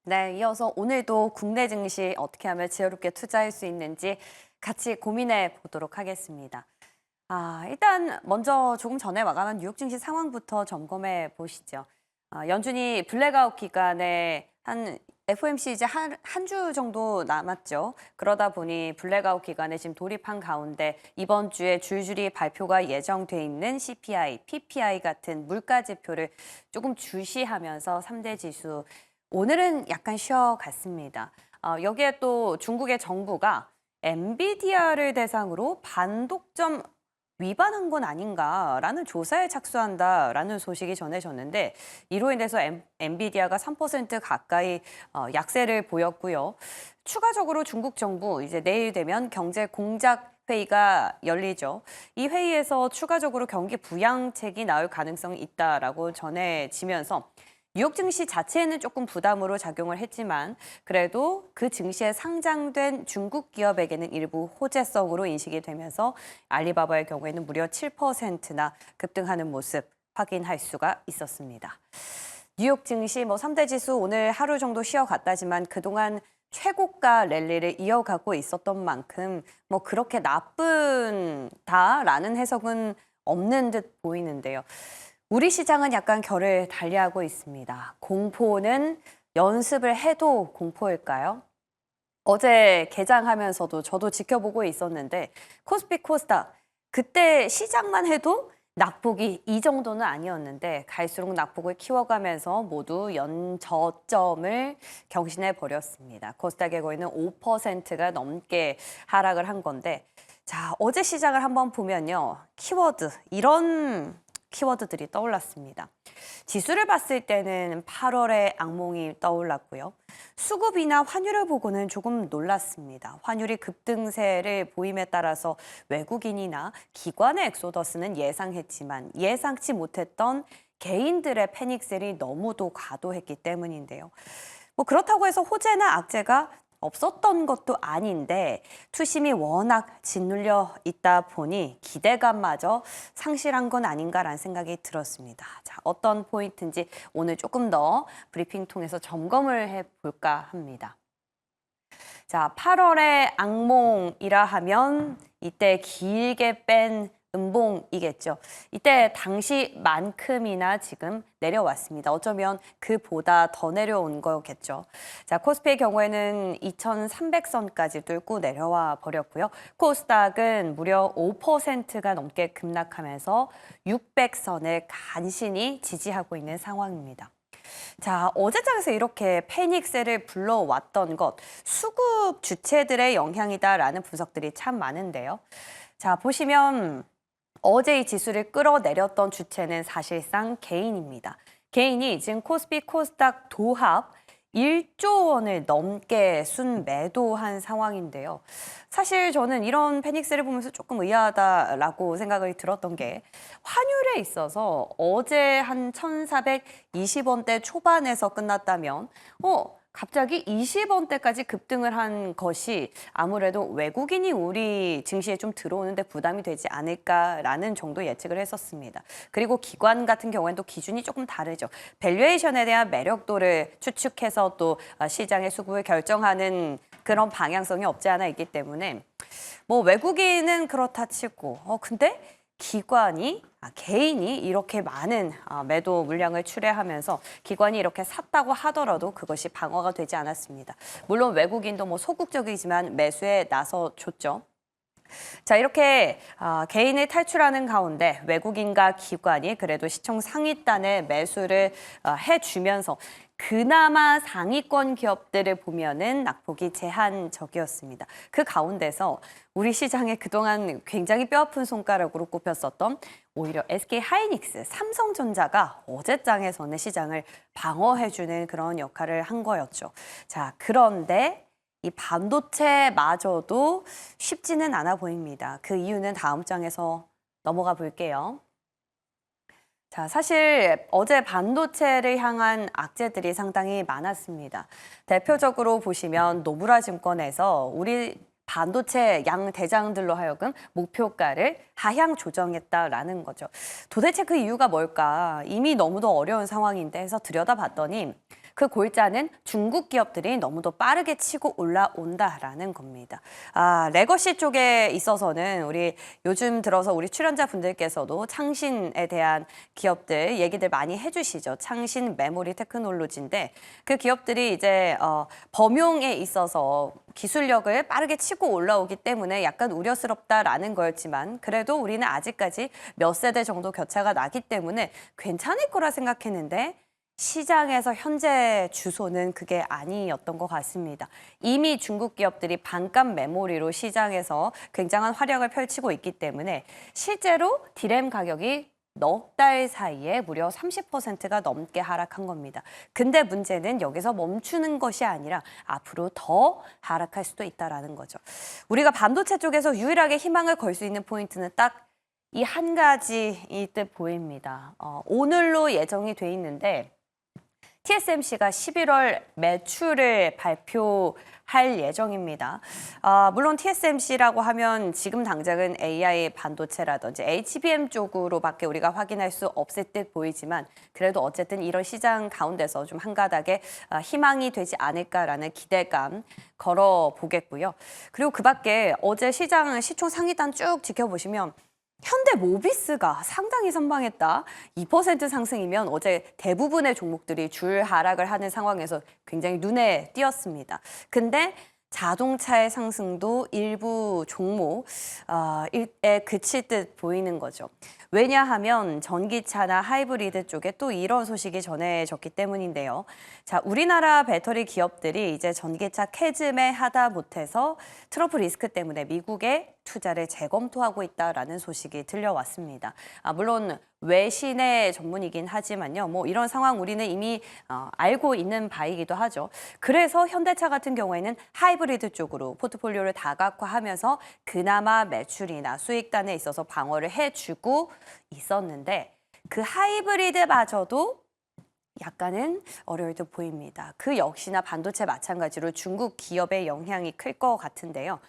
네, 이어서 오늘도 국내 증시 어떻게 하면 지혜롭게 투자할 수 있는지 같이 고민해 보도록 하겠습니다. 일단 먼저 조금 전에 마감한 뉴욕 증시 상황부터 점검해 보시죠. 연준이 블랙아웃 기간에 한 FOMC 이제 한 주 정도 남았죠. 그러다 보니 블랙아웃 기간에 지금 돌입한 가운데 이번 주에 줄줄이 발표가 예정돼 있는 CPI, PPI 같은 물가 지표를 조금 주시하면서 3대 지수 오늘은 약간 쉬어갔습니다. 여기에 또 중국의 정부가 엔비디아를 대상으로 반독점 위반한 건 아닌가라는 조사에 착수한다라는 소식이 전해졌는데 이로 인해서 엔비디아가 3% 가까이 약세를 보였고요. 추가적으로 중국 정부 이제 내일 되면 경제 공작 회의가 열리죠. 이 회의에서 추가적으로 경기 부양책이 나올 가능성이 있다라고 전해지면서 뉴욕 증시 자체에는 조금 부담으로 작용을 했지만 그래도 그 증시에 상장된 중국 기업에게는 일부 호재성으로 인식이 되면서 알리바바의 경우에는 무려 7%나 급등하는 모습 확인할 수가 있었습니다. 뉴욕 증시 3대 지수 오늘 하루 정도 쉬어갔다지만 그동안 최고가 랠리를 이어가고 있었던 만큼 그렇게 나쁜다라는 해석은 없는 듯 보이는데요. 우리 시장은 약간 결을 달리하고 있습니다. 공포는 연습을 해도 공포일까요? 어제 개장하면서도 저도 지켜보고 있었는데 코스피 코스닥 그때 시작만 해도 낙폭이 이 정도는 아니었는데 갈수록 낙폭을 키워가면서 모두 연저점을 경신해 버렸습니다. 코스닥의 거의는 5%가 넘게 하락을 한 건데 자, 어제 시장을 한번 보면요. 키워드 이런 키워드들이 떠올랐습니다. 지수를 봤을 때는 8월의 악몽이 떠올랐고요. 수급이나 환율을 보고는 조금 놀랐습니다. 환율이 급등세를 보임에 따라서 외국인이나 기관의 엑소더스는 예상했지만 예상치 못했던 개인들의 패닉셀이 너무도 과도했기 때문인데요. 그렇다고 해서 호재나 악재가 없었던 것도 아닌데 투심이 워낙 짓눌려 있다 보니 기대감마저 상실한 건 아닌가라는 생각이 들었습니다. 자, 어떤 포인트인지 오늘 조금 더 브리핑 통해서 점검을 해볼까 합니다. 자, 8월의 악몽이라 하면 이때 길게 뺀 음봉이겠죠. 이때 당시만큼이나 지금 내려왔습니다. 어쩌면 그보다 더 내려온 거겠죠. 자, 코스피의 경우에는 2,300선까지 뚫고 내려와 버렸고요. 코스닥은 무려 5%가 넘게 급락하면서 600선을 간신히 지지하고 있는 상황입니다. 자, 어제장에서 이렇게 패닉셀을 불러왔던 것, 수급 주체들의 영향이다라는 분석들이 참 많은데요. 자, 보시면 어제 이 지수를 끌어내렸던 주체는 사실상 개인입니다. 개인이 지금 코스피 코스닥 도합 1조 원을 넘게 순매도한 상황인데요. 사실 저는 이런 패닉스를 보면서 조금 의아하다라고 생각이 들었던 게 환율에 있어서 어제 한 1,420원대 초반에서 끝났다면 갑자기 20원대까지 급등을 한 것이 아무래도 외국인이 우리 증시에 좀 들어오는데 부담이 되지 않을까라는 정도 예측을 했었습니다. 그리고 기관 같은 경우에는 또 기준이 조금 다르죠. 밸류에이션에 대한 매력도를 추측해서 또 시장의 수급을 결정하는 그런 방향성이 없지 않아 있기 때문에 외국인은 그렇다 치고 근데 개인이 이렇게 많은 매도 물량을 출회하면서 기관이 이렇게 샀다고 하더라도 그것이 방어가 되지 않았습니다. 물론 외국인도 소극적이지만 매수에 나서줬죠. 자, 이렇게 개인을 탈출하는 가운데 외국인과 기관이 그래도 시총 상위단에 매수를 해주면서 그나마 상위권 기업들을 보면은 낙폭이 제한적이었습니다. 그 가운데서 우리 시장에 그동안 굉장히 뼈아픈 손가락으로 꼽혔었던 오히려 SK하이닉스, 삼성전자가 어제장에서는 시장을 방어해주는 그런 역할을 한 거였죠. 자, 그런데 이 반도체마저도 쉽지는 않아 보입니다. 그 이유는 다음 장에서 넘어가 볼게요. 자, 사실 어제 반도체를 향한 악재들이 상당히 많았습니다. 대표적으로 보시면 노무라 증권에서 우리 반도체 양대장들로 하여금 목표가를 하향 조정했다라는 거죠. 도대체 그 이유가 뭘까? 이미 너무도 어려운 상황인데 해서 들여다봤더니 그 골자는 중국 기업들이 너무도 빠르게 치고 올라온다라는 겁니다. 레거시 쪽에 있어서는 우리 요즘 들어서 우리 출연자분들께서도 창신에 대한 기업들 얘기들 많이 해주시죠. 창신 메모리 테크놀로지인데 그 기업들이 이제 범용에 있어서 기술력을 빠르게 치고 올라오기 때문에 약간 우려스럽다라는 거였지만 그래도 우리는 아직까지 몇 세대 정도 교차가 나기 때문에 괜찮을 거라 생각했는데 시장에서 현재 주소는 그게 아니었던 것 같습니다. 이미 중국 기업들이 반값 메모리로 시장에서 굉장한 활약을 펼치고 있기 때문에 실제로 디램 가격이 넉 달 사이에 무려 30%가 넘게 하락한 겁니다. 근데 문제는 여기서 멈추는 것이 아니라 앞으로 더 하락할 수도 있다는 거죠. 우리가 반도체 쪽에서 유일하게 희망을 걸 수 있는 포인트는 딱 이 한 가지일 듯 보입니다. 오늘로 예정이 돼 있는데 TSMC가 11월 매출을 발표할 예정입니다. 물론 TSMC라고 하면 지금 당장은 AI 반도체라든지 HBM 쪽으로밖에 우리가 확인할 수 없을 듯 보이지만 그래도 어쨌든 이런 시장 가운데서 좀 한가닥에 희망이 되지 않을까라는 기대감 걸어보겠고요. 그리고 그 밖에 어제 시총 상위단 쭉 지켜보시면 현대모비스가 상당히 선방했다. 2% 상승이면 어제 대부분의 종목들이 줄 하락을 하는 상황에서 굉장히 눈에 띄었습니다. 근데 자동차의 상승도 일부 종목에 그칠 듯 보이는 거죠. 왜냐하면 전기차나 하이브리드 쪽에 또 이런 소식이 전해졌기 때문인데요. 자, 우리나라 배터리 기업들이 이제 전기차 캐즘에 하다 못해서 트럼프 리스크 때문에 미국에 투자를 재검토하고 있다라는 소식이 들려왔습니다. 물론 외신의 전문이긴 하지만요. 뭐 이런 상황 우리는 이미 알고 있는 바이기도 하죠. 그래서 현대차 같은 경우에는 하이브리드 쪽으로 포트폴리오를 다각화하면서 그나마 매출이나 수익단에 있어서 방어를 해주고 있었는데 그 하이브리드마저도 약간은 어려울 듯 보입니다. 그 역시나 반도체 마찬가지로 중국 기업의 영향이 클 것 같은데요.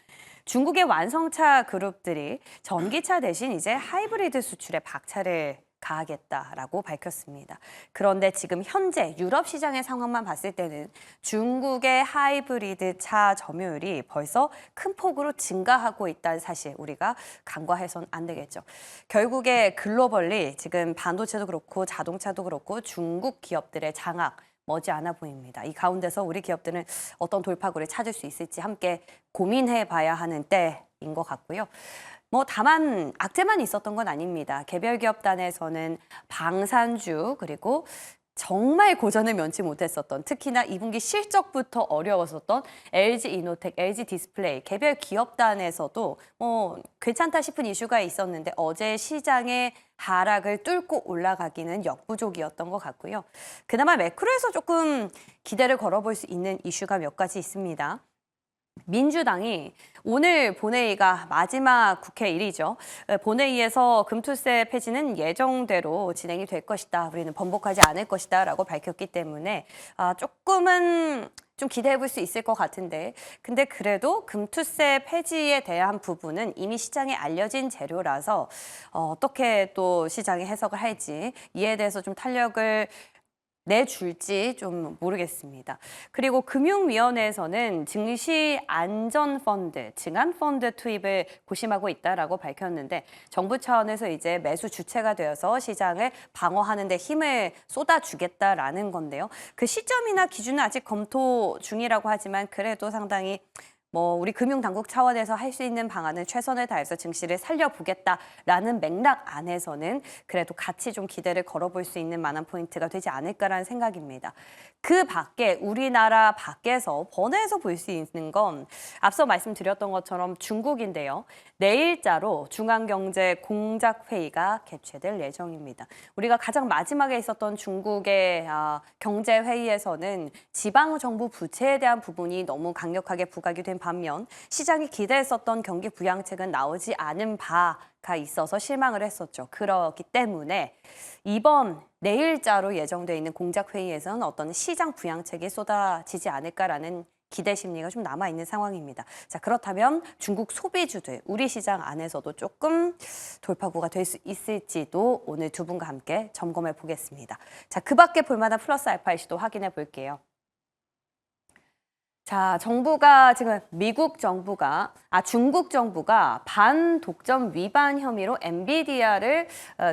중국의 완성차 그룹들이 전기차 대신 이제 하이브리드 수출에 박차를 가하겠다라고 밝혔습니다. 그런데 지금 현재 유럽 시장의 상황만 봤을 때는 중국의 하이브리드 차 점유율이 벌써 큰 폭으로 증가하고 있다는 사실 우리가 간과해서는 안 되겠죠. 결국에 글로벌리 지금 반도체도 그렇고 자동차도 그렇고 중국 기업들의 장악 머지않아 보입니다. 이 가운데서 우리 기업들은 어떤 돌파구를 찾을 수 있을지 함께 고민해 봐야 하는 때인 것 같고요. 다만 악재만 있었던 건 아닙니다. 개별 기업단에서는 방산주 그리고 정말 고전을 면치 못했었던 특히나 2분기 실적부터 어려웠었던 LG이노텍, LG디스플레이 개별 기업단에서도 괜찮다 싶은 이슈가 있었는데 어제 시장의 하락을 뚫고 올라가기는 역부족이었던 것 같고요. 그나마 매크로에서 조금 기대를 걸어볼 수 있는 이슈가 몇 가지 있습니다. 민주당이 오늘 본회의가 마지막 국회일이죠. 본회의에서 금투세 폐지는 예정대로 진행이 될 것이다. 우리는 번복하지 않을 것이다 라고 밝혔기 때문에 조금은 좀 기대해 볼 수 있을 것 같은데 근데 그래도 금투세 폐지에 대한 부분은 이미 시장에 알려진 재료라서 어떻게 또 시장이 해석을 할지 이에 대해서 좀 탄력을 내줄지 좀 모르겠습니다. 그리고 금융위원회에서는 증시안전펀드, 증안펀드 투입을 고심하고 있다라고 밝혔는데 정부 차원에서 이제 매수 주체가 되어서 시장을 방어하는 데 힘을 쏟아주겠다라는 건데요. 그 시점이나 기준은 아직 검토 중이라고 하지만 그래도 상당히 우리 금융당국 차원에서 할 수 있는 방안은 최선을 다해서 증시를 살려보겠다라는 맥락 안에서는 그래도 같이 좀 기대를 걸어볼 수 있는 만한 포인트가 되지 않을까라는 생각입니다. 그 밖에 우리나라 밖에서 번외에서 볼 수 있는 건 앞서 말씀드렸던 것처럼 중국인데요. 내일자로 중앙경제공작회의가 개최될 예정입니다. 우리가 가장 마지막에 있었던 중국의 경제회의에서는 지방정부 부채에 대한 부분이 너무 강력하게 부각이 된 반면 시장이 기대했었던 경기 부양책은 나오지 않은 바가 있어서 실망을 했었죠. 그렇기 때문에 이번 내일자로 예정돼 있는 공작회의에서는 어떤 시장 부양책이 쏟아지지 않을까라는 기대 심리가 좀 남아있는 상황입니다. 자, 그렇다면 중국 소비주들, 우리 시장 안에서도 조금 돌파구가 될 수 있을지도 오늘 두 분과 함께 점검해 보겠습니다. 자, 그 밖에 볼만한 플러스 알파 이슈도 확인해 볼게요. 자, 중국 정부가 반독점 위반 혐의로 엔비디아를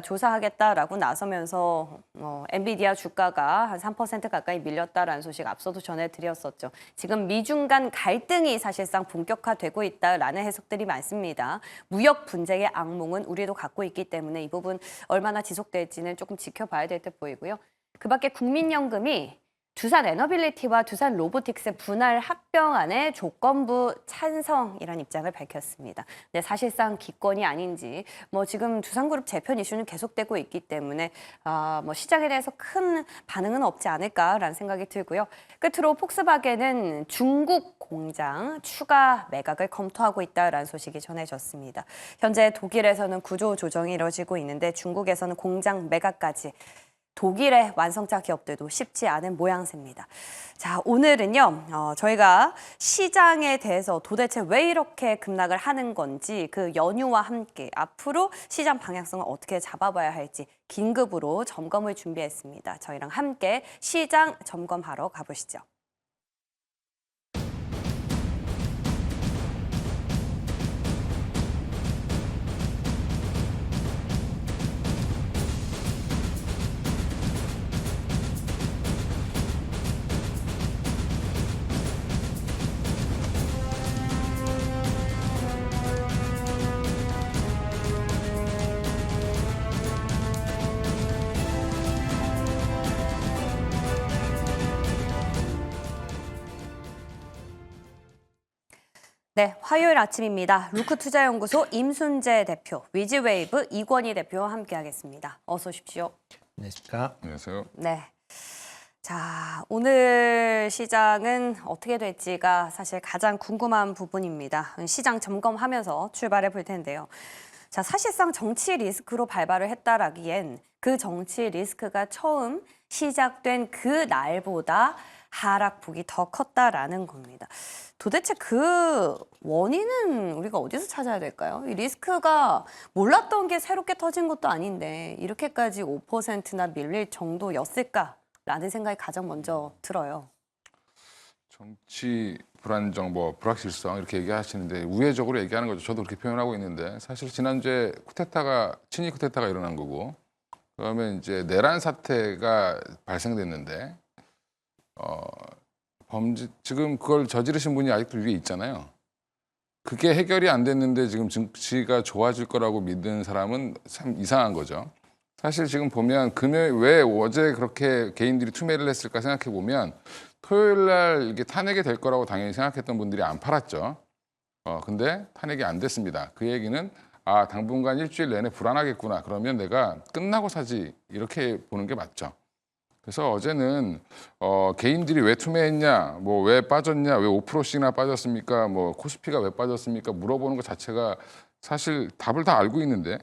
조사하겠다라고 나서면서 엔비디아 주가가 한 3% 가까이 밀렸다라는 소식 앞서도 전해드렸었죠. 지금 미중 간 갈등이 사실상 본격화되고 있다라는 해석들이 많습니다. 무역 분쟁의 악몽은 우리도 갖고 있기 때문에 이 부분 얼마나 지속될지는 조금 지켜봐야 될 듯 보이고요. 그 밖에 국민연금이 두산 에너빌리티와 두산 로보틱스 분할 합병안의 조건부 찬성이라는 입장을 밝혔습니다. 근데 사실상 기권이 아닌지 지금 두산그룹 재편 이슈는 계속되고 있기 때문에 시장에 대해서 큰 반응은 없지 않을까라는 생각이 들고요. 끝으로 폭스바겐은 중국 공장 추가 매각을 검토하고 있다라는 소식이 전해졌습니다. 현재 독일에서는 구조 조정이 이뤄지고 있는데 중국에서는 공장 매각까지 독일의 완성차 기업들도 쉽지 않은 모양새입니다. 자, 오늘은요, 저희가 시장에 대해서 도대체 왜 이렇게 급락을 하는 건지 그 연휴와 함께 앞으로 시장 방향성을 어떻게 잡아봐야 할지 긴급으로 점검을 준비했습니다. 저희랑 함께 시장 점검하러 가보시죠. 네, 화요일 아침입니다. 루크투자연구소 임순재 대표, 위즈웨이브 이권희 대표와 함께하겠습니다. 어서 오십시오. 안녕하십니까? 안녕하세요. 네. 자, 오늘 시장은 어떻게 될지가 사실 가장 궁금한 부분입니다. 시장 점검하면서 출발해 볼 텐데요. 자, 사실상 정치 리스크로 발발을 했다라기엔 그 정치 리스크가 처음 시작된 그 날보다 하락폭이 더 컸다라는 겁니다. 도대체 그 원인은 우리가 어디서 찾아야 될까요? 이 리스크가 몰랐던 게 새롭게 터진 것도 아닌데 이렇게까지 5%나 밀릴 정도였을까라는 생각이 가장 먼저 들어요. 정치 불안정, 불확실성 이렇게 얘기하시는데 우회적으로 얘기하는 거죠. 저도 그렇게 표현하고 있는데 사실 지난주에 친위 쿠데타가 일어난 거고 그러면 이제 내란 사태가 발생됐는데 지금 그걸 저지르신 분이 아직도 위에 있잖아요. 그게 해결이 안 됐는데 지금 증시가 좋아질 거라고 믿는 사람은 참 이상한 거죠. 사실 지금 보면 금요일 왜 어제 그렇게 개인들이 투매를 했을까 생각해 보면 토요일 날 이게 탄핵이 될 거라고 당연히 생각했던 분들이 안 팔았죠. 근데 탄핵이 안 됐습니다. 그 얘기는 당분간 일주일 내내 불안하겠구나. 그러면 내가 끝나고 사지 이렇게 보는 게 맞죠. 그래서 어제는 개인들이 왜 투매했냐, 왜 빠졌냐, 왜 5%씩이나 빠졌습니까, 코스피가 왜 빠졌습니까 물어보는 것 자체가 사실 답을 다 알고 있는데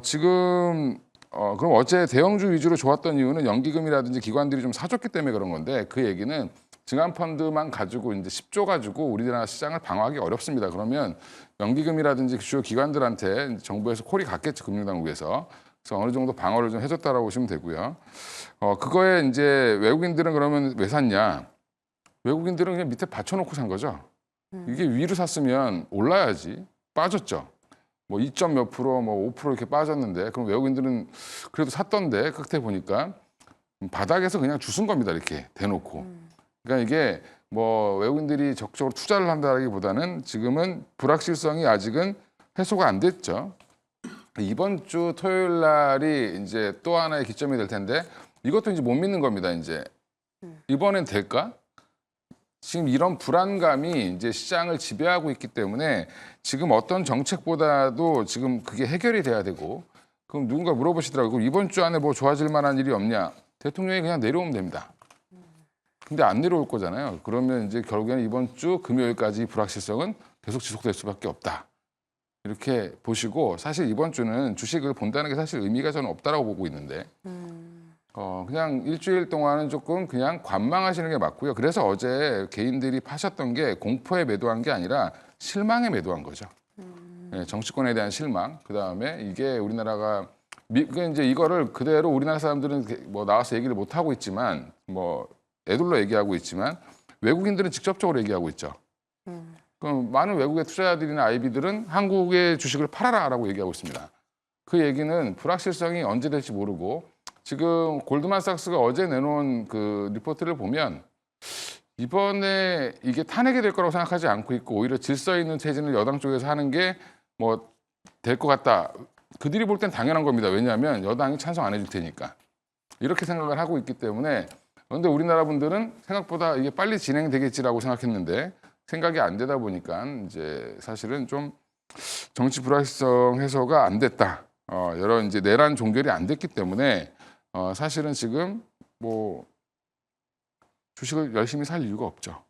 지금 그럼 어제 대형주 위주로 좋았던 이유는 연기금이라든지 기관들이 좀 사줬기 때문에 그런 건데 그 얘기는 증환펀드만 가지고 이제 10조 가지고 우리나라 시장을 방어하기 어렵습니다. 그러면 연기금이라든지 주요 기관들한테 정부에서 콜이 갔겠죠, 금융당국에서. 그래서 어느 정도 방어를 좀 해줬다라고 보시면 되고요. 그거에 이제 외국인들은 그러면 왜 샀냐? 외국인들은 그냥 밑에 받쳐놓고 산 거죠. 이게 위로 샀으면 올라야지. 빠졌죠. 2점 몇 프로, 5% 이렇게 빠졌는데 그럼 외국인들은 그래도 샀던데 끝에 보니까 바닥에서 그냥 주순 겁니다. 이렇게 대놓고. 그러니까 이게 외국인들이 적극적으로 투자를 한다기보다는 지금은 불확실성이 아직은 해소가 안 됐죠. 이번 주 토요일 날이 이제 또 하나의 기점이 될 텐데 이것도 이제 못 믿는 겁니다. 이제 이번엔 될까? 지금 이런 불안감이 이제 시장을 지배하고 있기 때문에 지금 어떤 정책보다도 지금 그게 해결이 돼야 되고 그럼 누군가 물어보시더라고요. 이번 주 안에 좋아질 만한 일이 없냐? 대통령이 그냥 내려오면 됩니다. 근데 안 내려올 거잖아요. 그러면 이제 결국에는 이번 주 금요일까지 불확실성은 계속 지속될 수밖에 없다. 이렇게 보시고 사실 이번 주는 주식을 본다는 게 사실 의미가 저는 없다라고 보고 있는데 그냥 일주일 동안은 조금 그냥 관망하시는 게 맞고요. 그래서 어제 개인들이 파셨던 게 공포에 매도한 게 아니라 실망에 매도한 거죠. 예, 정치권에 대한 실망. 그다음에 이게 우리나라가 그러니까 이제 이거를 그대로 우리나라 사람들은 뭐 나와서 얘기를 못 하고 있지만 뭐 애들로 얘기하고 있지만 외국인들은 직접적으로 얘기하고 있죠. 그럼 많은 외국의 투자자들이나 IB들은 한국의 주식을 팔아라라고 얘기하고 있습니다. 그 얘기는 불확실성이 언제 될지 모르고 지금 골드만삭스가 어제 내놓은 그 리포트를 보면 이번에 이게 탄핵이 될 거라고 생각하지 않고 있고 오히려 질서 있는 체제를 여당 쪽에서 하는 게 뭐 될 것 같다. 그들이 볼 땐 당연한 겁니다. 왜냐하면 여당이 찬성 안 해줄 테니까. 이렇게 생각을 하고 있기 때문에 그런데 우리나라 분들은 생각보다 이게 빨리 진행되겠지라고 생각했는데 생각이 안 되다 보니까 이제 사실은 좀 정치 불확실성 해소가 안 됐다. 여러 이제 내란 종결이 안 됐기 때문에 사실은 지금 뭐 주식을 열심히 살 이유가 없죠.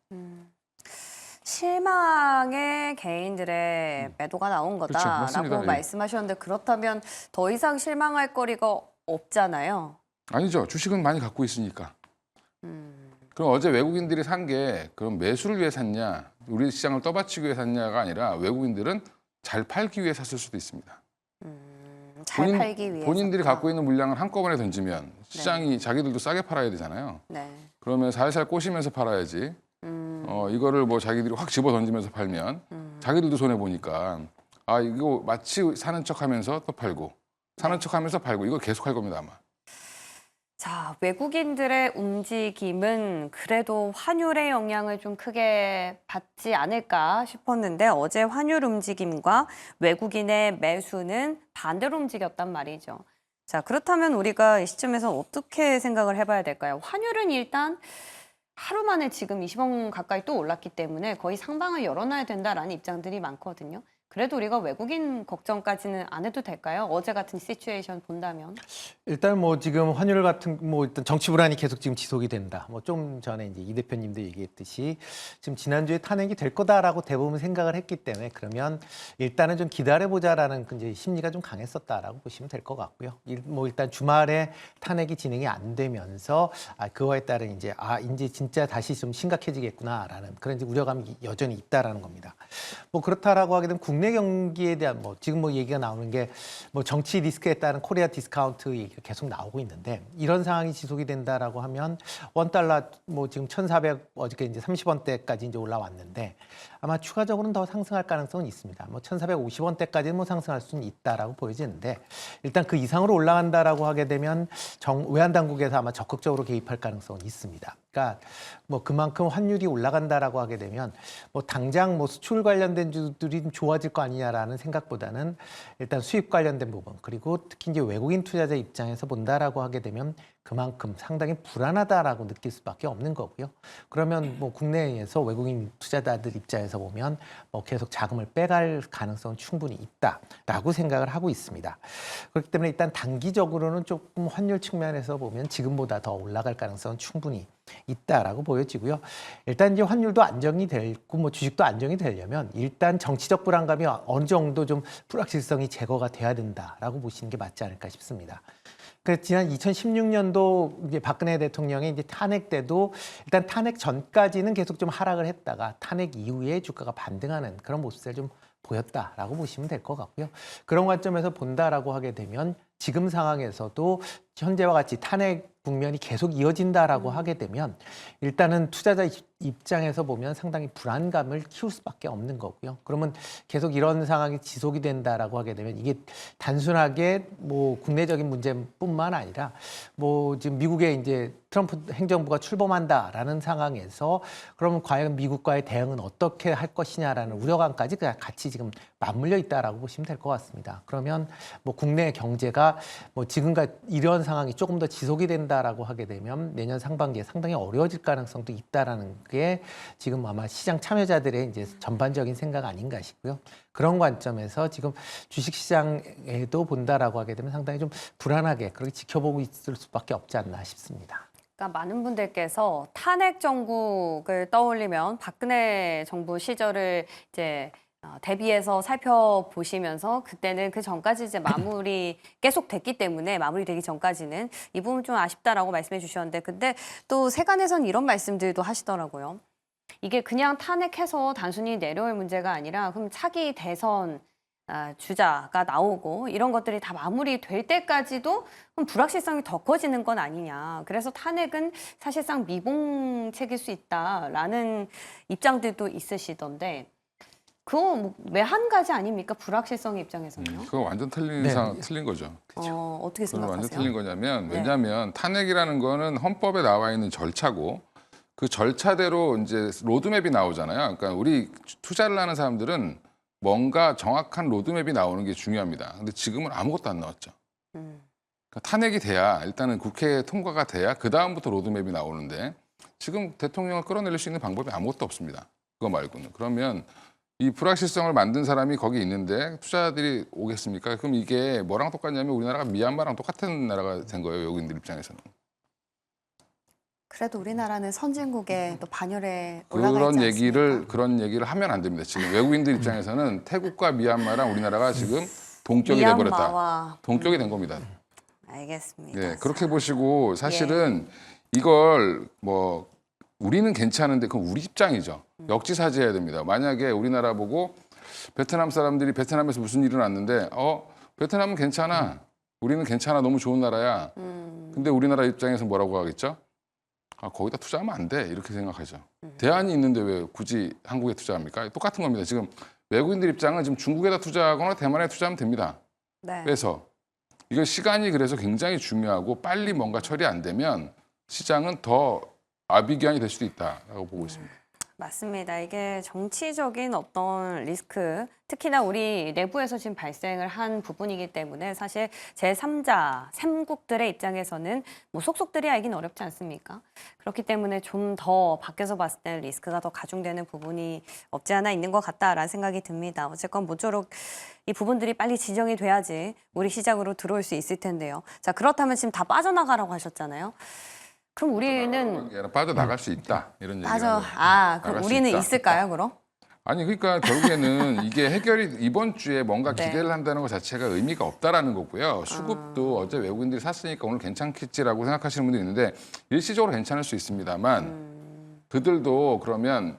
실망의 개인들의 매도가 나온 그렇죠. 거다라고 맞습니다. 예. 말씀하셨는데 그렇다면 더 이상 실망할 거리가 없잖아요. 아니죠. 주식은 많이 갖고 있으니까. 그럼 어제 외국인들이 산 게 그럼 매수를 위해 샀냐, 우리 시장을 떠받치기 위해 샀냐가 아니라 외국인들은 잘 팔기 위해 샀을 수도 있습니다. 잘 팔기 위해서. 본인들이 갖고 있는 물량을 한꺼번에 던지면 시장이 자기들도 싸게 팔아야 되잖아요. 네. 그러면 살살 꼬시면서 팔아야지. 이거를 뭐 자기들이 확 집어 던지면서 팔면 자기들도 손해 보니까 이거 마치 사는 척하면서 또 팔고 사는 척하면서 팔고 이걸 계속 할 겁니다 아마. 자, 외국인들의 움직임은 그래도 환율의 영향을 좀 크게 받지 않을까 싶었는데 어제 환율 움직임과 외국인의 매수는 반대로 움직였단 말이죠. 자, 그렇다면 우리가 이 시점에서 어떻게 생각을 해봐야 될까요? 환율은 일단 하루 만에 지금 20원 가까이 또 올랐기 때문에 거의 상방을 열어놔야 된다라는 입장들이 많거든요. 그래도 우리가 외국인 걱정까지는 안 해도 될까요? 어제 같은 시츄에이션 본다면. 일단 뭐 지금 환율 같은 뭐 일단 정치 불안이 계속 지금 지속이 된다. 뭐 좀 전에 이제 이 대표님도 얘기했듯이 지금 지난주에 탄핵이 될 거다라고 대부분 생각을 했기 때문에 그러면 일단은 좀 기다려보자라는 이제 심리가 좀 강했었다라고 보시면 될 것 같고요. 뭐 일단 주말에 탄핵이 진행이 안 되면서 그거에 따른 이제 이제 진짜 다시 좀 심각해지겠구나라는 그런 이제 우려감이 여전히 있다라는 겁니다. 뭐 그렇다라고 하게 되면 국내 경기에 대한 뭐 지금 뭐 얘기가 나오는 게 뭐 정치 리스크에 따른 코리아 디스카운트 얘기가 계속 나오고 있는데 이런 상황이 지속이 된다라고 하면 $1 뭐 지금 1,400 어저께 이제 30원대까지 이제 올라왔는데 아마 추가적으로는 더 상승할 가능성은 있습니다. 뭐 1,450원대까지는 뭐 상승할 수는 있다라고 보여지는데 일단 그 이상으로 올라간다라고 하게 되면 외환 당국에서 아마 적극적으로 개입할 가능성은 있습니다. 그러니까 뭐 그만큼 환율이 올라간다라고 하게 되면 뭐 당장 뭐 수출 관련된 주들이 좀 좋아질 거 아니냐라는 생각보다는 일단 수입 관련된 부분 그리고 특히 이제 외국인 투자자 입장에서 본다라고 하게 되면 그만큼 상당히 불안하다라고 느낄 수밖에 없는 거고요. 그러면 뭐 국내에서 외국인 투자자들 입장에서 보면 뭐 계속 자금을 빼갈 가능성은 충분히 있다라고 생각을 하고 있습니다. 그렇기 때문에 일단 단기적으로는 조금 환율 측면에서 보면 지금보다 더 올라갈 가능성은 충분히 있다라고 보여지고요. 일단 이제 환율도 안정이 되고 뭐 주식도 안정이 되려면 일단 정치적 불안감이 어느 정도 좀 불확실성이 제거가 돼야 된다라고 보시는 게 맞지 않을까 싶습니다. 그 지난 2016년도 이제 박근혜 대통령이 이제 탄핵 때도 일단 탄핵 전까지는 계속 좀 하락을 했다가 탄핵 이후에 주가가 반등하는 그런 모습을 좀 보였다라고 보시면 될 것 같고요. 그런 관점에서 본다라고 하게 되면 지금 상황에서도 현재와 같이 탄핵 국면이 계속 이어진다라고 하게 되면 일단은 투자자 입장에서 보면 상당히 불안감을 키울 수밖에 없는 거고요. 그러면 계속 이런 상황이 지속이 된다라고 하게 되면 이게 단순하게 뭐 국내적인 문제뿐만 아니라 뭐 지금 미국의 이제 트럼프 행정부가 출범한다라는 상황에서 그러면 과연 미국과의 대응은 어떻게 할 것이냐라는 우려감까지 그냥 같이 지금 맞물려 있다라고 보시면 될 것 같습니다. 그러면 뭐 국내 경제가 뭐 지금과 이런 상황이 조금 더 지속이 된다라고 하게 되면 내년 상반기에 상당히 어려워질 가능성도 있다라는 게 지금 아마 시장 참여자들의 이제 전반적인 생각 아닌가 싶고요. 그런 관점에서 지금 주식시장에도 본다라고 하게 되면 상당히 좀 불안하게 그렇게 지켜보고 있을 수밖에 없지 않나 싶습니다. 그러니까 많은 분들께서 탄핵 정국을 떠올리면 박근혜 정부 시절을 이제 대비해서 살펴보시면서 그때는 그 전까지 이제 마무리 계속 됐기 때문에 마무리되기 전까지는 이 부분 좀 아쉽다라고 말씀해 주셨는데 근데 또 세간에서는 이런 말씀들도 하시더라고요. 이게 그냥 탄핵해서 단순히 내려올 문제가 아니라 그럼 차기 대선 주자가 나오고 이런 것들이 다 마무리될 때까지도 그럼 불확실성이 더 커지는 건 아니냐. 그래서 탄핵은 사실상 미봉책일 수 있다라는 입장들도 있으시던데 그거 뭐 매한 가지 아닙니까? 불확실성의 입장에서는요. 그거 완전 틀린 네. 틀린 거죠. 어떻게 그건 완전 생각하세요? 틀린 거냐면 네. 왜냐하면 탄핵이라는 거는 헌법에 나와 있는 절차고 그 절차대로 이제 로드맵이 나오잖아요. 그러니까 우리 투자를 하는 사람들은 뭔가 정확한 로드맵이 나오는 게 중요합니다. 근데 지금은 아무것도 안 나왔죠. 음. 그러니까 탄핵이 돼야 일단은 국회 통과가 돼야 그 다음부터 로드맵이 나오는데 지금 대통령을 끌어내릴 수 있는 방법이 아무것도 없습니다. 그거 말고는. 그러면 이 불확실성을 만든 사람이 거기 있는데 투자자들이 오겠습니까? 그럼 이게 뭐랑 똑같냐면 우리나라가 미얀마랑 똑같은 나라가 된 거예요. 외국인들 입장에서는. 그래도 우리나라는 선진국에 또 반열에 올라가 있지 그런 얘기를 하면 안 됩니다. 지금 외국인들 입장에서는 태국과 미얀마랑 우리나라가 지금 동격이 돼버렸다. 미얀마와 동격이 된 겁니다. 알겠습니다. 네, 그렇게 보시고 사실은 이걸 뭐 우리는 괜찮은데 그건 우리 입장이죠. 역지사지해야 됩니다. 만약에 우리나라 보고 베트남 사람들이 베트남에서 무슨 일이 났는데 베트남은 괜찮아. 우리는 괜찮아. 너무 좋은 나라야. 근데 우리나라 입장에서 뭐라고 하겠죠? 거기다 투자하면 안 돼. 이렇게 생각하죠. 대안이 있는데 왜 굳이 한국에 투자합니까? 똑같은 겁니다. 지금 외국인들 입장은 지금 중국에다 투자하거나 대만에 투자하면 됩니다. 네. 그래서 이거 시간이 그래서 굉장히 중요하고 빨리 뭔가 처리 안 되면 시장은 더 아비규환이 될 수도 있다라고 보고 있습니다. 맞습니다. 이게 정치적인 어떤 리스크, 특히나 우리 내부에서 지금 발생을 한 부분이기 때문에 사실 제3자, 샘국들의 입장에서는 뭐 속속들이 알긴 어렵지 않습니까? 그렇기 때문에 좀 더 밖에서 봤을 때 리스크가 더 가중되는 부분이 없지 않아 있는 것 같다라는 생각이 듭니다. 어쨌건 모쪼록 이 부분들이 빨리 진정이 돼야지 우리 시장으로 들어올 수 있을 텐데요. 자, 그렇다면 지금 다 빠져나가라고 하셨잖아요. 그럼 우리는 빠져나갈 수 있다 이런 얘기를 그럼 나갈 수 우리는 있다. 있을까요, 그럼? 아니 그러니까 결국에는 이게 해결이 이번 주에 뭔가 네. 기대를 한다는 것 자체가 의미가 없다라는 거고요. 수급도 어제 외국인들이 샀으니까 오늘 괜찮겠지라고 생각하시는 분들이 있는데 일시적으로 괜찮을 수 있습니다만 그들도 그러면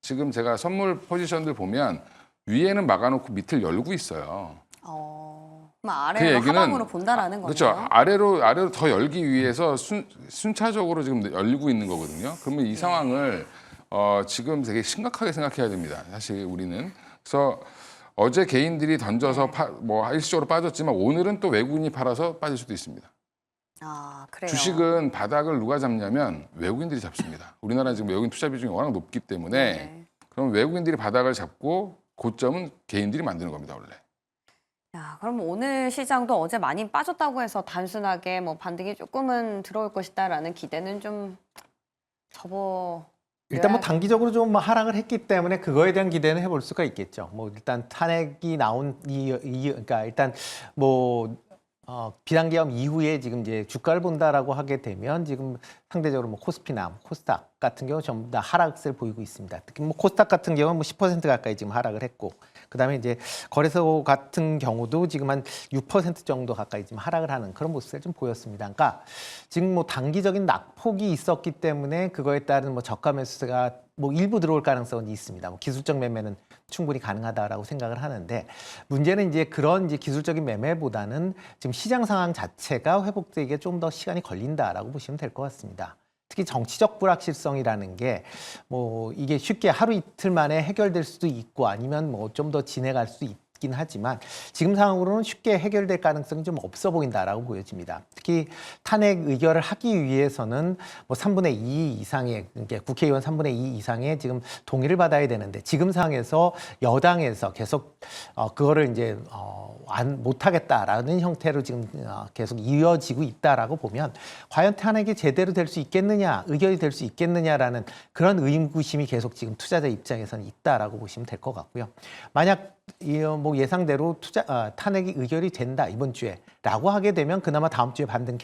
지금 제가 선물 포지션들 보면 위에는 막아놓고 밑을 열고 있어요. 그럼 아래로 하방으로 본다라는 거죠. 그렇죠. 아래로 더 열기 위해서 순차적으로 지금 열리고 있는 거거든요. 그러면 이 상황을 지금 되게 심각하게 생각해야 됩니다. 사실 우리는. 그래서 어제 개인들이 던져서 일시적으로 빠졌지만 오늘은 또 외국인이 팔아서 빠질 수도 있습니다. 그래요. 주식은 바닥을 누가 잡냐면 외국인들이 잡습니다. 우리나라는 지금 외국인 투자 비중이 워낙 높기 때문에 네. 그럼 외국인들이 바닥을 잡고 고점은 개인들이 만드는 겁니다, 원래. 야, 그럼 오늘 시장도 어제 많이 빠졌다고 해서 단순하게 뭐 반등이 조금은 들어올 것이다라는 기대는 좀 접어. 일단 뭐 단기적으로 좀 하락을 했기 때문에 그거에 대한 기대는 해볼 수가 있겠죠. 뭐 일단 탄핵이 나온 그러니까 일단 뭐 비상계엄 이후에 지금 이제 주가를 본다라고 하게 되면 지금 상대적으로 뭐 코스피나 코스닥 같은 경우 전부 다 하락세를 보이고 있습니다. 특히 뭐 코스닥 같은 경우는 뭐 10% 가까이 지금 하락을 했고, 그다음에 이제 거래소 같은 경우도 지금 한 6% 정도 가까이 지금 하락을 하는 그런 모습을 좀 보였습니다. 그러니까 지금 뭐 단기적인 낙폭이 있었기 때문에 그거에 따른 뭐 저가 매수가 뭐 일부 들어올 가능성은 있습니다. 뭐 기술적 매매는 충분히 가능하다라고 생각을 하는데, 문제는 이제 그런 이제 기술적인 매매보다는 지금 시장 상황 자체가 회복되기에 좀 더 시간이 걸린다라고 보시면 될 것 같습니다. 특히 정치적 불확실성이라는 게 뭐 이게 쉽게 하루 이틀 만에 해결될 수도 있고 아니면 뭐 좀 더 지내갈 수 있긴 하지만 지금 상황으로는 쉽게 해결될 가능성이 좀 없어 보인다라고 보여집니다. 특히 탄핵 의결을 하기 위해서는 뭐 3분의 2 이상의, 그러니까 국회의원 3분의 2 이상의 지금 동의를 받아야 되는데 지금 상황에서 여당에서 계속 그거를 이제 못하겠다라는 형태로 지금 계속 이어지고 있다라고 보면 과연 탄핵이 제대로 될 수 있겠느냐, 의결이 될 수 있겠느냐라는 그런 의구심이 계속 지금 투자자 입장에서는 있다라고 보시면 될 것 같고요. 만약 뭐 예상대로 탄핵이 의결이 된다 이번 주에라고 하게 되면 그나마 다음 주에 반등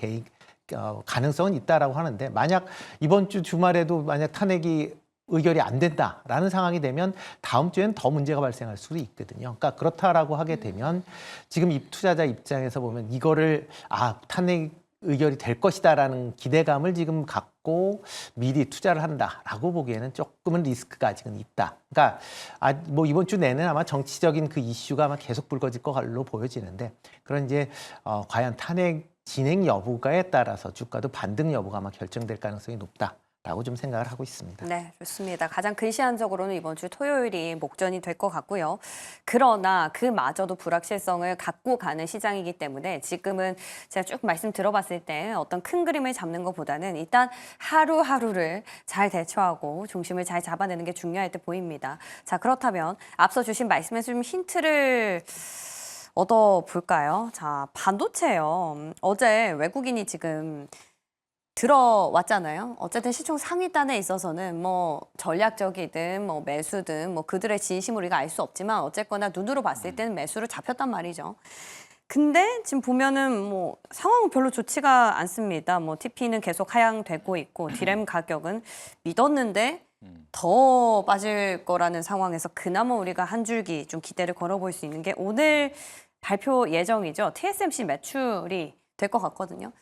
가능성은 있다라고 하는데, 만약 이번 주 주말에도 만약 탄핵이 의결이 안 된다라는 상황이 되면 다음 주엔 더 문제가 발생할 수도 있거든요. 그러니까 그렇다라고 하게 되면 지금 투자자 입장에서 보면 이거를 탄핵 의결이 될 것이다라는 기대감을 지금 갖고 미리 투자를 한다라고 보기에는 조금은 리스크가 아직은 있다. 그러니까 뭐 이번 주 내내 아마 정치적인 그 이슈가 아마 계속 불거질 걸로 보여지는데 그런 이제 과연 탄핵 진행 여부가에 따라서 주가도 반등 여부가 아마 결정될 가능성이 높다라고 좀 생각을 하고 있습니다. 네, 좋습니다. 가장 근시안적으로는 이번 주 토요일이 목전이 될 것 같고요. 그러나 그마저도 불확실성을 갖고 가는 시장이기 때문에 지금은 제가 쭉 말씀 들어봤을 때 어떤 큰 그림을 잡는 것보다는 일단 하루하루를 잘 대처하고 중심을 잘 잡아내는 게 중요할 때 보입니다. 자, 그렇다면 앞서 주신 말씀에서 좀 힌트를 얻어볼까요? 자, 반도체요. 어제 외국인이 지금 들어왔잖아요. 어쨌든 시총 상위단에 있어서는 뭐 전략적이든 뭐 매수든 뭐 그들의 진심을 우리가 알 수 없지만 어쨌거나 눈으로 봤을 때는 매수로 잡혔단 말이죠. 근데 지금 보면은 뭐 상황은 별로 좋지가 않습니다. 뭐 TP는 계속 하향되고 있고 디램 가격은 믿었는데 더 빠질 거라는 상황에서 그나마 우리가 한 줄기 좀 기대를 걸어볼 수 있는 게 오늘 발표 예정이죠. TSMC 매출이 될 것 같거든요.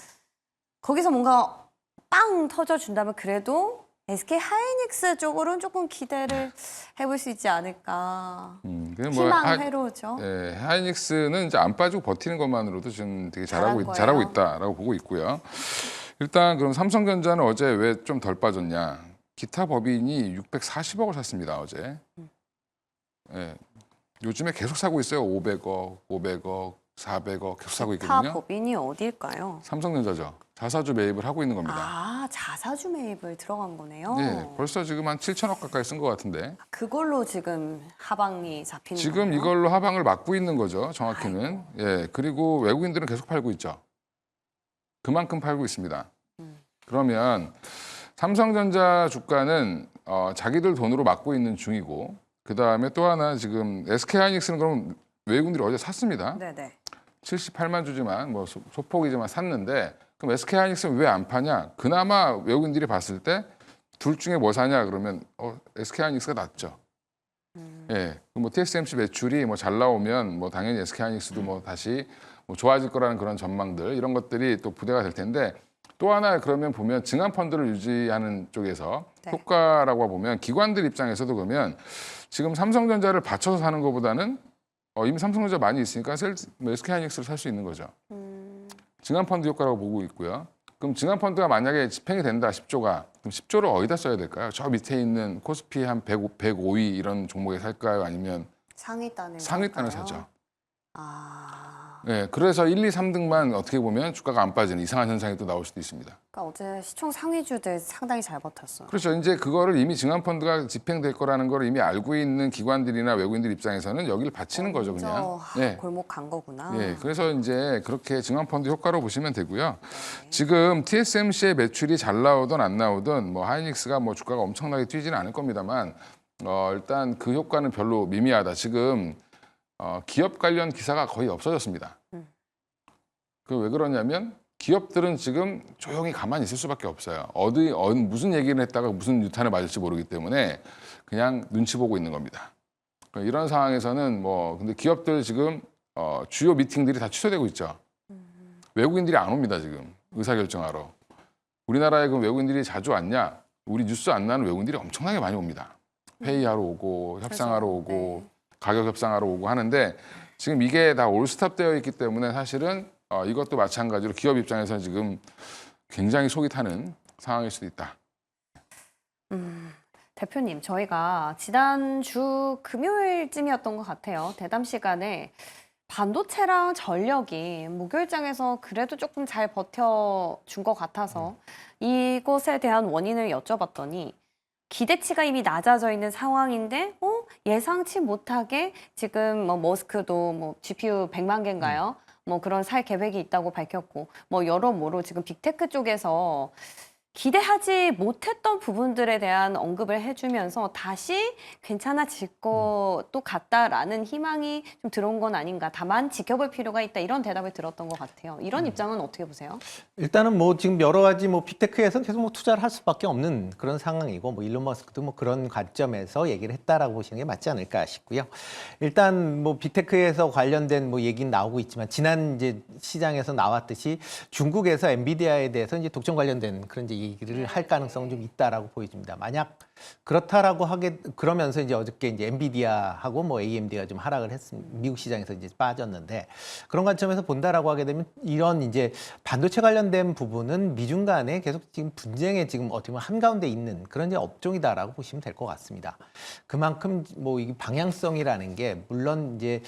거기서 뭔가 빵 터져준다면 그래도 SK 하이닉스 쪽으로는 조금 기대를 해볼 수 있지 않을까. 희망회로죠. 예, 하이닉스는 이제 안 빠지고 버티는 것만으로도 지금 되게 잘한 거예요. 잘하고 있다라고 보고 있고요. 일단 그럼 삼성전자는 어제 왜 좀 덜 빠졌냐? 기타 법인이 640억을 샀습니다 어제. 예, 요즘에 계속 사고 있어요. 500억, 500억, 400억 계속 사고 기타 있거든요. 법인이 어디일까요? 삼성전자죠. 자사주 매입을 하고 있는 겁니다. 아, 자사주 매입을 들어간 거네요. 네, 벌써 지금 한 7천억 가까이 쓴 것 같은데. 그걸로 지금 하방이 잡히는 지금 거예요? 이걸로 하방을 막고 있는 거죠. 정확히는. 예, 그리고 외국인들은 계속 팔고 있죠. 그만큼 팔고 있습니다. 그러면 삼성전자 주가는 자기들 돈으로 막고 있는 중이고, 그 다음에 또 하나 지금 SK하이닉스는 그럼 외국인들이 어제 샀습니다. 네네. 78만 주지만 뭐 소폭이지만 샀는데 그럼 SK하이닉스는 왜 안 파냐? 그나마 외국인들이 봤을 때 둘 중에 뭐 사냐 그러면 SK하이닉스가 낫죠. 예, 뭐 TSMC 매출이 뭐 잘 나오면 뭐 당연히 SK하이닉스도 뭐 다시 뭐 좋아질 거라는 그런 전망들 이런 것들이 또 부대가 될 텐데 또 하나 그러면 보면 증한 펀드를 유지하는 쪽에서 네. 효과라고 보면 기관들 입장에서도 그러면 지금 삼성전자를 받쳐서 사는 것보다는 이미 삼성전자 많이 있으니까 SK하이닉스를 살 수 있는 거죠. 증한 펀드 효과라고 보고 있고요. 그럼 증한 펀드가 만약에 집행이 된다 10조가 그럼 10조를 어디다 써야 될까요? 저 밑에 있는 코스피 한 105위 이런 종목에 살까요? 아니면 상위단을 상위단을 갈까요? 사죠. 아, 네, 그래서 1, 2, 3등만 어떻게 보면 주가가 안 빠지는 이상한 현상이 또 나올 수도 있습니다. 그러니까 어제 시총 상위주들 상당히 잘 버텼어요. 그렇죠. 이제 그거를 이미 증한 펀드가 집행될 거라는 걸 이미 알고 있는 기관들이나 외국인들 입장에서는 여기를 바치는 거죠, 그냥. 네. 골목 간 거구나. 예, 그래서 이제 그렇게 증한펀드 효과로 보시면 되고요. 지금 TSMC의 매출이 잘 나오든 안 나오든 뭐 하이닉스가 뭐 주가가 엄청나게 뛰지는 않을 겁니다만 일단 그 효과는 별로 미미하다. 지금 기업 관련 기사가 거의 없어졌습니다. 그 왜 그러냐면 기업들은 지금 조용히 가만히 있을 수밖에 없어요. 무슨 얘기를 했다가 무슨 유탄을 맞을지 모르기 때문에 그냥 눈치 보고 있는 겁니다. 이런 상황에서는 뭐 근데 기업들 지금 주요 미팅들이 다 취소되고 있죠. 외국인들이 안 옵니다 지금 의사결정하러. 우리나라에 그 외국인들이 자주 왔냐? 우리 뉴스 안 나는 외국인들이 엄청나게 많이 옵니다. 회의하러 오고 협상하러 그래서, 오고 네. 가격 협상하러 오고 하는데 지금 이게 다 올스탑 되어 있기 때문에 사실은 이것도 마찬가지로 기업 입장에서는 지금 굉장히 속이 타는 상황일 수도 있다. 대표님, 저희가 지난주 금요일쯤이었던 것 같아요. 대담 시간에 반도체랑 전력이 목요일장에서 그래도 조금 잘 버텨준 것 같아서 이것에 대한 원인을 여쭤봤더니 기대치가 이미 낮아져 있는 상황인데 예상치 못하게 지금 뭐 머스크도 뭐 GPU 100만 개인가요? 뭐 그런 살 계획이 있다고 밝혔고 뭐 여러모로 지금 빅테크 쪽에서 기대하지 못했던 부분들에 대한 언급을 해주면서 다시 괜찮아질 것도 같다라는 희망이 좀 들어온 건 아닌가. 다만 지켜볼 필요가 있다. 이런 대답을 들었던 것 같아요. 이런 입장은 어떻게 보세요? 일단은 뭐 지금 여러 가지 뭐 빅테크에서 계속 뭐 투자를 할 수밖에 없는 그런 상황이고 뭐 일론 머스크도 뭐 그런 관점에서 얘기를 했다라고 보시는 게 맞지 않을까 싶고요. 일단 뭐 빅테크에서 관련된 뭐 얘기는 나오고 있지만 지난 이제 시장에서 나왔듯이 중국에서 엔비디아에 대해서 이제 독점 관련된 그런 이제 얘기를 할 가능성은 좀 있다라고 보여집니다. 만약 그렇다라고 그러면서 이제 어저께 이제 엔비디아하고 뭐 AMD가 좀 하락을 했습니다. 미국 시장에서 이제 빠졌는데 그런 관점에서 본다라고 하게 되면 이런 이제 반도체 관련된 부분은 미중 간에 계속 지금 분쟁에 지금 어떻게 보면 한가운데 있는 그런 이제 업종이다라고 보시면 될 것 같습니다. 그만큼 뭐 이 방향성이라는 게 물론 이제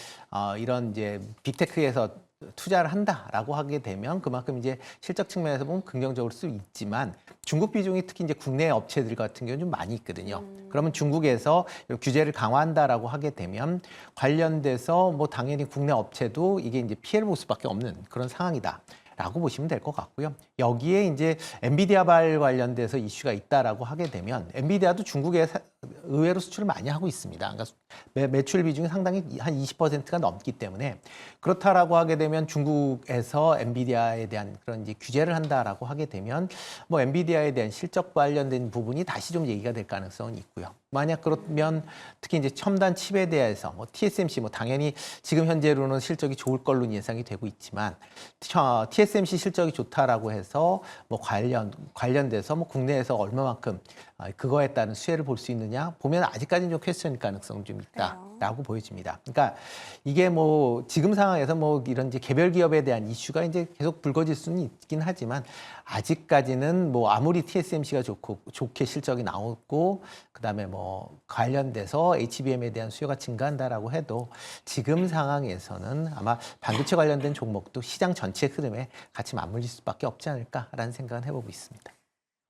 이런 이제 빅테크에서 투자를 한다라고 하게 되면 그만큼 이제 실적 측면에서 보면 긍정적일 수 있지만 중국 비중이 특히 이제 국내 업체들 같은 경우는 좀 많이 있거든요. 그러면 중국에서 규제를 강화한다라고 하게 되면 관련돼서 뭐 당연히 국내 업체도 이게 이제 피해를 볼 수밖에 없는 그런 상황이다. 라고 보시면 될 것 같고요. 여기에 이제 엔비디아발 관련돼서 이슈가 있다라고 하게 되면 엔비디아도 중국에 의외로 수출을 많이 하고 있습니다. 그러니까 매출 비중이 상당히 한 20%가 넘기 때문에 그렇다라고 하게 되면 중국에서 엔비디아에 대한 그런 이제 규제를 한다라고 하게 되면 뭐 엔비디아에 대한 실적 관련된 부분이 다시 좀 얘기가 될 가능성은 있고요. 만약 그러면 특히 이제 첨단 칩에 대해서 뭐 TSMC 뭐 당연히 지금 현재로는 실적이 좋을 걸로 예상이 되고 있지만 TSMC 실적이 좋다라고 해서 뭐 관련돼서 뭐 국내에서 얼마만큼 그거에 따른 수혜를 볼 수 있느냐 보면 아직까지는 좀 퀘스천일 가능성이 좀 있다라고 보여집니다. 그러니까 이게 뭐 지금 상황에서 뭐 이런 이제 개별 기업에 대한 이슈가 이제 계속 불거질 수는 있긴 하지만 아직까지는 뭐 아무리 TSMC가 좋게 실적이 나오고 그다음에 뭐 관련돼서 HBM에 대한 수요가 증가한다라고 해도 지금 상황에서는 아마 반도체 관련된 종목도 시장 전체 흐름에 같이 맞물릴 수밖에 없지 않을까라는 생각은 해보고 있습니다.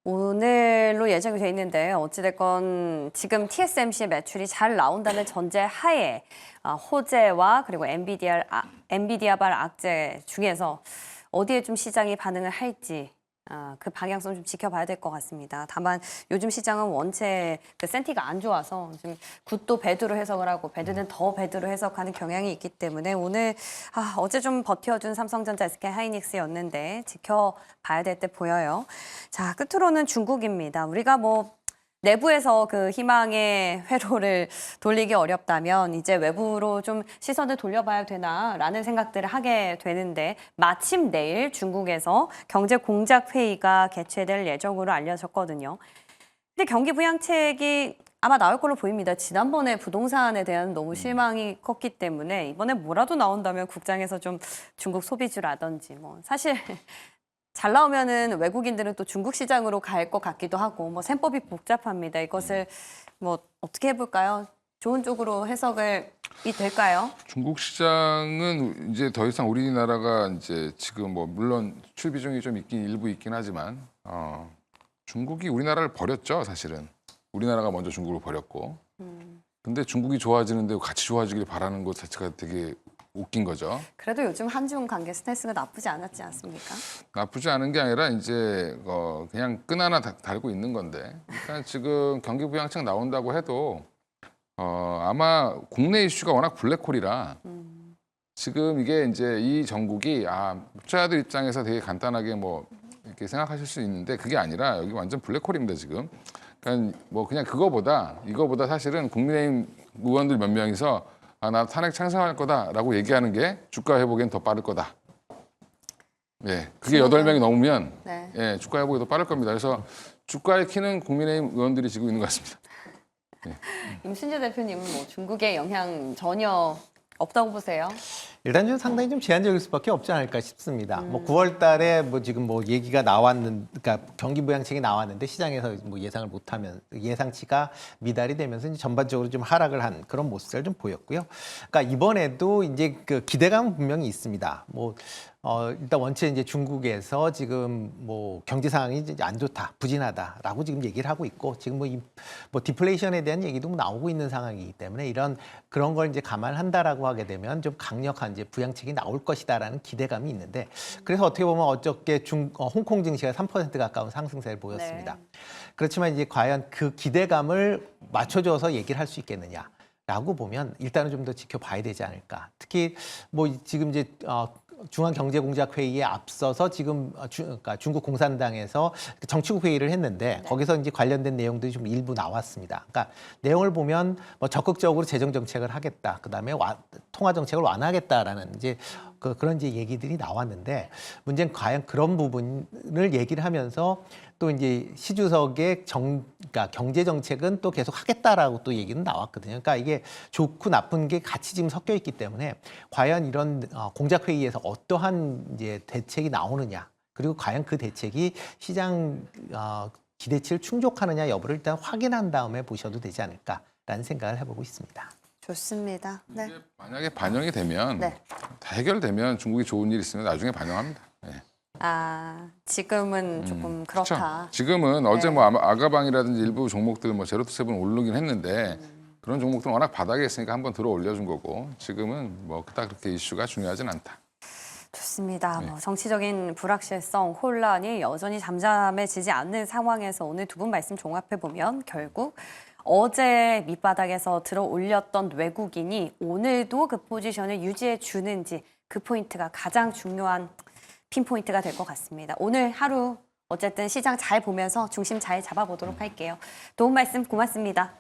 오늘로 예정이 돼 있는데 어찌됐건 지금 TSMC 매출이 잘 나온다는 전제 하에 호재와 그리고 엔비디아발 악재 중에서 어디에 좀 시장이 반응을 할지 그 방향성 좀 지켜봐야 될 것 같습니다. 다만 요즘 시장은 원체 그 센티가 안 좋아서 좀 굿도 배드로 해석을 하고 배드는 더 배드로 해석하는 경향이 있기 때문에 오늘 어제 좀 버텨준 삼성전자, SK하이닉스였는데 지켜봐야 될 때 보여요. 자, 끝으로는 중국입니다. 우리가 뭐 내부에서 그 희망의 회로를 돌리기 어렵다면 이제 외부로 좀 시선을 돌려봐야 되나라는 생각들을 하게 되는데 마침 내일 중국에서 경제 공작 회의가 개최될 예정으로 알려졌거든요. 근데 경기 부양책이 아마 나올 걸로 보입니다. 지난번에 부동산에 대한 너무 실망이 컸기 때문에 이번에 뭐라도 나온다면 국장에서 좀 중국 소비주라든지 뭐 사실 잘 나오면은 외국인들은 또 중국 시장으로 갈 것 같기도 하고 뭐 셈법이 복잡합니다. 이것을 뭐 어떻게 해볼까요? 좋은 쪽으로 해석이 될까요? 중국 시장은 이제 더 이상 우리나라가 이제 지금 뭐 물론 수출 비중이 좀 일부 있긴 하지만 중국이 우리나라를 버렸죠, 사실은. 우리나라가 먼저 중국을 버렸고. 근데 중국이 좋아지는데 같이 좋아지길 바라는 것 자체가 되게 웃긴 거죠. 그래도 요즘 한중 관계 스탠스가 나쁘지 않았지 않습니까? 나쁘지 않은 게 아니라 이제 그냥 끈 하나 달고 있는 건데. 그러니까 지금 경기 부양책 나온다고 해도 아마 국내 이슈가 워낙 블랙홀이라 지금 이게 이제 이 정국이 투자자들 입장에서 되게 간단하게 뭐 이렇게 생각하실 수 있는데 그게 아니라 여기 완전 블랙홀입니다 지금. 그러니까 뭐 그냥 이거보다 사실은 국민의힘 의원들 몇 명이서 나 탄핵 찬성할 거다라고 얘기하는 게 주가 회복엔 더 빠를 거다. 예, 그게 8명이 넘으면 네. 예, 주가 회복이 더 빠를 겁니다. 그래서 주가의 키는 국민의힘 의원들이 지고 있는 것 같습니다. 임순재 대표님은 뭐 중국의 영향 전혀 없다고 보세요? 일단 좀 상당히 좀 제한적일 수밖에 없지 않을까 싶습니다. 뭐 9월 달에 뭐 지금 뭐 얘기가 그러니까 경기 부양책이 나왔는데 시장에서 뭐 예상을 못하면 예상치가 미달이 되면서 이제 전반적으로 좀 하락을 한 그런 모습을 좀 보였고요. 그러니까 이번에도 이제 그 기대감은 분명히 있습니다. 뭐 일단 원체 이제 중국에서 지금 뭐 경제 상황이 이제 안 좋다, 부진하다라고 지금 얘기를 하고 있고 지금 뭐 디플레이션에 대한 얘기도 뭐 나오고 있는 상황이기 때문에 그런 걸 이제 감안한다라고 하게 되면 좀 강력한 이제 부양책이 나올 것이다라는 기대감이 있는데 그래서 어떻게 보면 어저께 홍콩 증시가 3% 가까운 상승세를 보였습니다. 네. 그렇지만 이제 과연 그 기대감을 맞춰줘서 얘기를 할 수 있겠느냐? 라고 보면 일단은 좀 더 지켜봐야 되지 않을까. 특히 뭐 지금 이제 중앙경제공작회의에 앞서서 지금 그러니까 중국 공산당에서 정치국 회의를 했는데 거기서 이제 관련된 내용들이 좀 일부 나왔습니다. 그러니까 내용을 보면 뭐 적극적으로 재정 정책을 하겠다. 그다음에 통화 정책을 완화하겠다라는 이제 그런 이제 얘기들이 나왔는데 문제는 과연 그런 부분을 얘기를 하면서 또 이제 시 주석의 그러니까 경제 정책은 또 계속 하겠다라고 또 얘기는 나왔거든요. 그러니까 이게 좋고 나쁜 게 같이 지금 섞여 있기 때문에 과연 이런 공작 회의에서 어떠한 이제 대책이 나오느냐 그리고 과연 그 대책이 시장 기대치를 충족하느냐 여부를 일단 확인한 다음에 보셔도 되지 않을까라는 생각을 해보고 있습니다. 좋습니다. 네. 이게 만약에 반영이 되면 네. 다 해결되면 중국이 좋은 일 있으면 나중에 반영합니다. 네. 지금은 조금 그렇다. 그쵸? 지금은 어제 네. 뭐 아가방이라든지 일부 종목들 뭐 제로투세븐 오르긴 했는데 그런 종목들은 워낙 바닥에 있으니까 한번 들어 올려준 거고 지금은 뭐 그닥 그렇게 이슈가 중요하진 않다. 좋습니다. 네. 뭐 정치적인 불확실성, 혼란이 여전히 잠잠해지지 않는 상황에서 오늘 두 분 말씀 종합해 보면 결국 어제 밑바닥에서 들어 올렸던 외국인이 오늘도 그 포지션을 유지해 주는지 그 포인트가 가장 중요한 핀포인트가 될 것 같습니다. 오늘 하루 어쨌든 시장 잘 보면서 중심 잘 잡아보도록 할게요. 도움 말씀 고맙습니다.